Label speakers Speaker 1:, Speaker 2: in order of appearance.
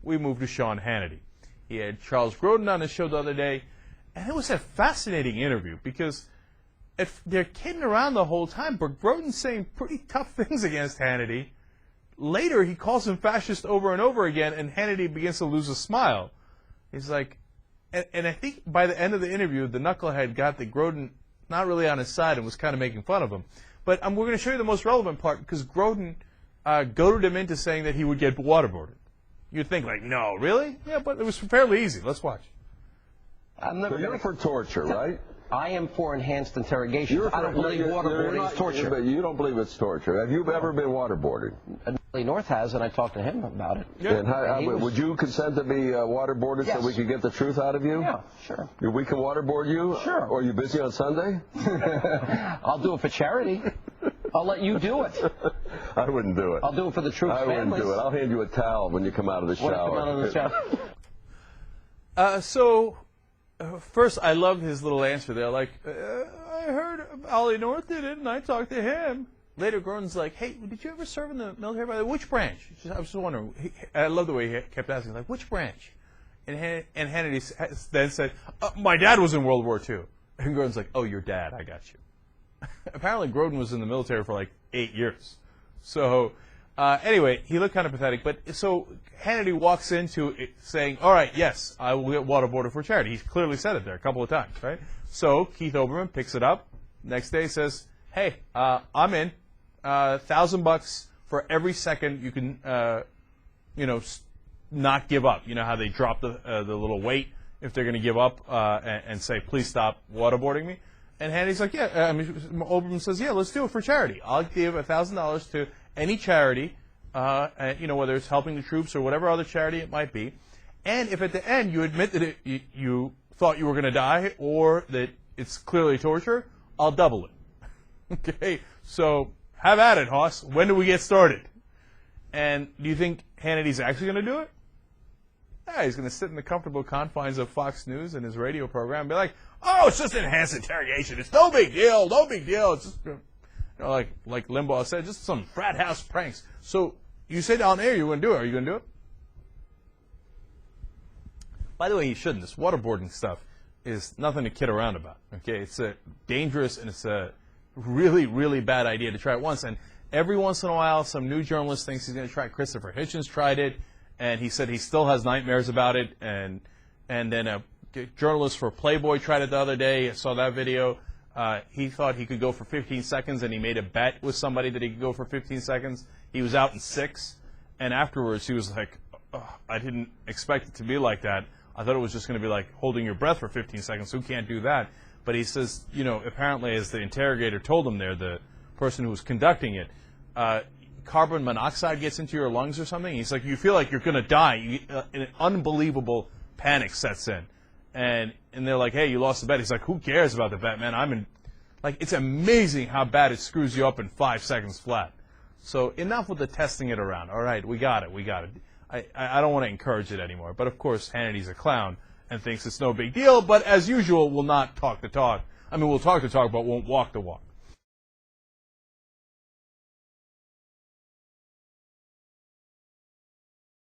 Speaker 1: we move to Sean Hannity. He had Charles Grodin on his show the other day, and it was a fascinating interview because they're kidding around the whole time, but Grodin's saying pretty tough things against Hannity. Later, he calls him fascist over and over again, and Hannity begins to lose a smile. He's like, and I think by the end of the interview, the knucklehead got the Grodin not really on his side and was kind of making fun of him. But we're going to show you the most relevant part because Grodin goaded him into saying that he would get waterboarded. You'd think, like, no, really? Yeah, but it was fairly easy. Let's watch.
Speaker 2: So you're for torture, right?
Speaker 3: I am for enhanced interrogation. I don't believe waterboarding is torture.
Speaker 2: But you don't believe it's torture. Have you ever been waterboarded?
Speaker 3: North has, and I talked to him about it.
Speaker 2: Yeah. And would you consent to be waterboarded so we could get the truth out of you?
Speaker 3: Yeah, sure.
Speaker 2: We can waterboard you?
Speaker 3: Sure.
Speaker 2: Or are you busy on Sunday?
Speaker 3: I'll do it for charity. I'll let you do it.
Speaker 2: I wouldn't do it.
Speaker 3: I'll do it for the troops' families.
Speaker 2: I wouldn't do it. I'll hand you a towel when you come out of the shower.
Speaker 1: First, I loved his little answer there. Like, I heard Ollie North did it, and I talked to him. Later, Gordon's like, hey, did you ever serve in the military? By the way, which branch? I was just wondering. I love the way he kept asking, like, which branch? And Hannity then said, my dad was in World War II. And Gordon's like, oh, your dad, I got you. Apparently, Grodin was in the military for like 8 years. So, anyway, he looked kind of pathetic. But so Hannity walks into it saying, all right, yes, I will get waterboarded for charity. He's clearly said it there a couple of times, right? So Keith Olbermann picks it up. Next day says, hey, I'm in. $1,000 for every second you can, not give up. You know how they drop the little weight if they're going to give up and say, please stop waterboarding me. And Hannity's like, yeah. Olbermann says, yeah, let's do it for charity. I'll give $1,000 to any charity, whether it's helping the troops or whatever other charity it might be. And if at the end you admit that you thought you were going to die or that it's clearly torture, I'll double it. Okay, so have at it, Hoss. When do we get started? And do you think Hannity's actually going to do it? Yeah, he's going to sit in the comfortable confines of Fox News and his radio program and be like, oh, it's just enhanced interrogation. It's no big deal. No big deal. It's just, like Limbaugh said, just some frat house pranks. So you said on air you were going to do it. Are you going to do it? By the way, you shouldn't. This waterboarding stuff is nothing to kid around about. Okay, it's dangerous and it's a really, really bad idea to try it once. And every once in a while, some new journalist thinks he's going to try it. Christopher Hitchens tried it, and he said he still has nightmares about it. And then a journalist for Playboy tried it the other day. I saw that video. He thought he could go for 15 seconds, and he made a bet with somebody that he could go for 15 seconds. He was out in 6, and afterwards he was like, oh, I didn't expect it to be like that. I thought it was just going to be like holding your breath for 15 seconds. Who can't do that? But he says, apparently as the interrogator told him there, the person who was conducting it, carbon monoxide gets into your lungs or something. He's like, you feel like you're going to die. An unbelievable panic sets in. And they're like, hey, you lost the bet. He's like, who cares about the bet, man? It's amazing how bad it screws you up in 5 seconds flat. So enough with the testing it around. All right, we got it. I don't want to encourage it anymore. But, of course, Hannity's a clown and thinks it's no big deal. But, as usual, will not talk the talk. I mean, we'll talk the talk, but won't walk the walk.